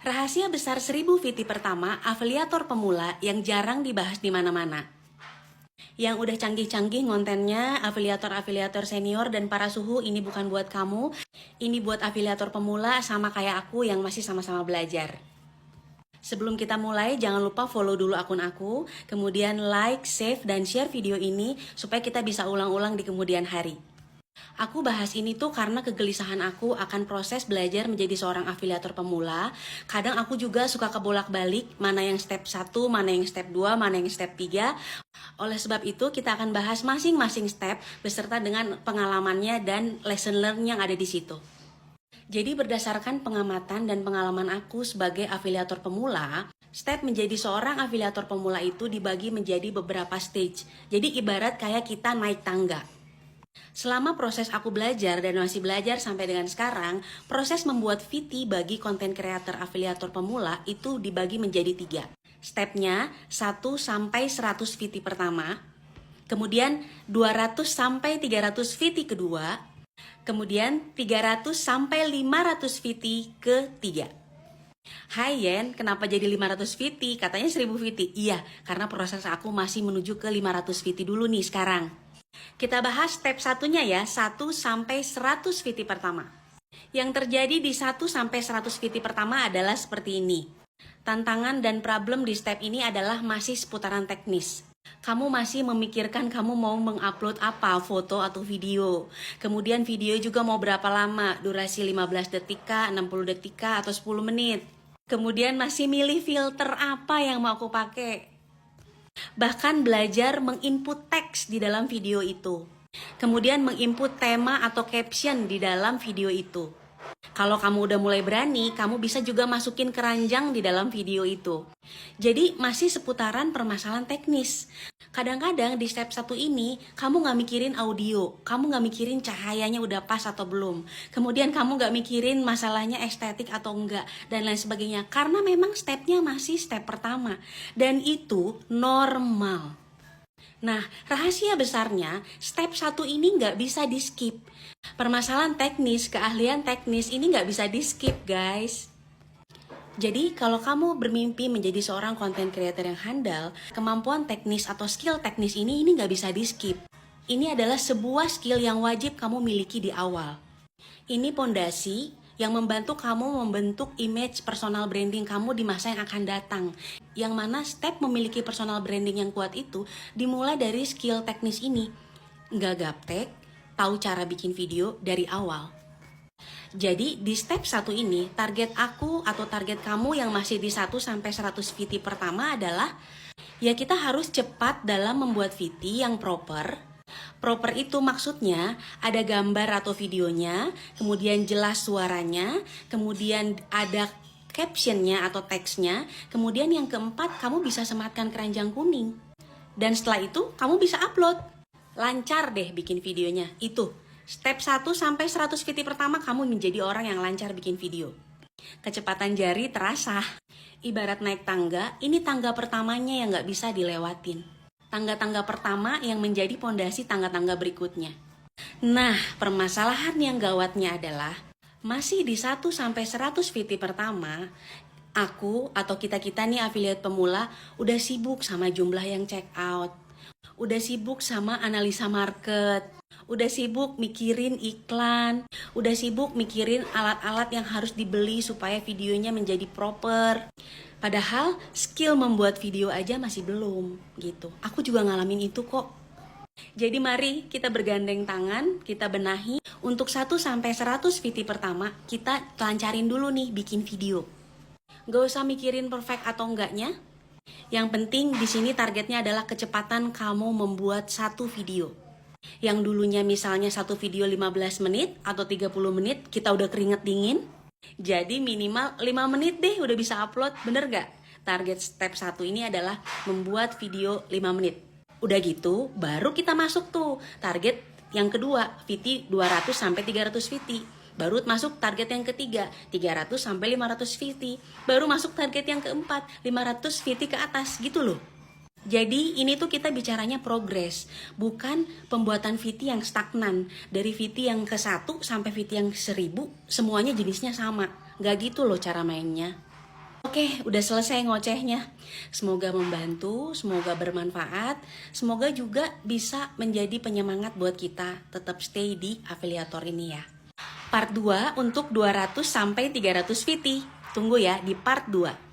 Rahasia besar 1000 VT pertama afiliator pemula yang jarang dibahas di mana-mana. Yang udah canggih-canggih kontennya, afiliator-afiliator senior dan para suhu, ini bukan buat kamu. Ini buat afiliator pemula sama kayak aku yang masih sama-sama belajar. Sebelum kita mulai, jangan lupa follow dulu akun aku, kemudian like, save, dan share video ini supaya kita bisa ulang-ulang di kemudian hari. Aku bahas ini tuh karena kegelisahan aku akan proses belajar menjadi seorang afiliator pemula. Kadang aku juga suka kebolak-balik, mana yang step 1, mana yang step 2, mana yang step 3. Oleh sebab itu, kita akan bahas masing-masing step beserta dengan pengalamannya dan lesson learn yang ada di situ. Jadi berdasarkan pengamatan dan pengalaman aku sebagai afiliator pemula, step menjadi seorang afiliator pemula itu dibagi menjadi beberapa stage. Jadi ibarat kayak kita naik tangga. Selama proses aku belajar dan masih belajar sampai dengan sekarang, proses membuat VT bagi konten kreator afiliator pemula itu dibagi menjadi 3. Stepnya 1 sampai 100 VT pertama, kemudian 200 sampai 300 VT kedua, kemudian 300 sampai 500 VT ketiga. Hai Yen, kenapa jadi 500 VT? Katanya 1000 VT. Iya, karena proses aku masih menuju ke 500 VT dulu nih sekarang. Kita bahas step satunya ya, 1 sampai 100 VT pertama. Yang terjadi di 1 sampai 100 VT pertama adalah seperti ini. Tantangan dan problem di step ini adalah masih seputaran teknis. Kamu masih memikirkan kamu mau mengupload apa, foto atau video. Kemudian video juga mau berapa lama, durasi 15 detik, 60 detik, atau 10 menit. Kemudian masih milih filter apa yang mau aku pakai. Bahkan belajar menginput teks di dalam video itu. Kemudian menginput tema atau caption di dalam video itu. Kalau kamu udah mulai berani, kamu bisa juga masukin keranjang di dalam video itu. Jadi masih seputaran permasalahan teknis. Kadang-kadang di step 1 ini, kamu gak mikirin audio, kamu gak mikirin cahayanya udah pas atau belum. Kemudian kamu gak mikirin masalahnya estetik atau enggak, dan lain sebagainya. Karena memang stepnya masih step pertama. Dan itu normal. Nah, rahasia besarnya, step 1 ini nggak bisa di skip. Permasalahan teknis, keahlian teknis ini nggak bisa di skip, guys. Jadi, kalau kamu bermimpi menjadi seorang content creator yang handal, kemampuan teknis atau skill teknis ini nggak bisa di skip. Ini adalah sebuah skill yang wajib kamu miliki di awal. Ini pondasi yang membantu kamu membentuk image personal branding kamu di masa yang akan datang. Yang mana step memiliki personal branding yang kuat itu dimulai dari skill teknis ini. Nggak gaptek, tahu cara bikin video dari awal. Jadi di step 1 ini, target aku atau target kamu yang masih di 1 sampai 100 VT pertama adalah ya kita harus cepat dalam membuat VT yang proper. Proper itu maksudnya ada gambar atau videonya, kemudian jelas suaranya, kemudian ada captionnya atau teksnya, kemudian yang keempat kamu bisa sematkan keranjang kuning. Dan setelah itu kamu bisa upload. Lancar deh bikin videonya. Itu step 1 sampai 100 VT pertama kamu menjadi orang yang lancar bikin video. Kecepatan jari terasa. Ibarat naik tangga, ini tangga pertamanya yang gak bisa dilewatin. Tangga-tangga pertama yang menjadi pondasi tangga-tangga berikutnya. Nah, permasalahan yang gawatnya adalah masih di 1 sampai 100 VT pertama, aku atau kita-kita nih afiliat pemula udah sibuk sama jumlah yang check out. Udah sibuk sama analisa market. Udah sibuk mikirin iklan. Udah sibuk mikirin alat-alat yang harus dibeli supaya videonya menjadi proper. Padahal skill membuat video aja masih belum gitu. Aku juga ngalamin itu kok. Jadi mari kita bergandeng tangan, kita benahi. Untuk 1 sampai 100 VT pertama, kita lancarin dulu nih bikin video. Gak usah mikirin perfect atau enggaknya. Yang penting di sini targetnya adalah kecepatan kamu membuat satu video. Yang dulunya misalnya satu video 15 menit atau 30 menit, kita udah keringet dingin. Jadi minimal 5 menit deh udah bisa upload, bener gak? Target step 1 ini adalah membuat video 5 menit. Udah gitu, baru kita masuk tuh target yang kedua, VT 200 sampai 300 VT. Baru masuk target yang ketiga, 300 sampai 500 VT. Baru masuk target yang keempat, 500 VT ke atas, gitu loh. Jadi ini tuh kita bicaranya progres, bukan pembuatan VT yang stagnan. Dari VT yang ke 1 sampai VT yang 1000, semuanya jenisnya sama. Gak gitu loh cara mainnya. Oke, udah selesai ngocehnya. Semoga membantu, semoga bermanfaat, semoga juga bisa menjadi penyemangat buat kita tetap stay di afiliator ini ya. Part 2 untuk 200 sampai 300 VT. Tunggu ya di part 2.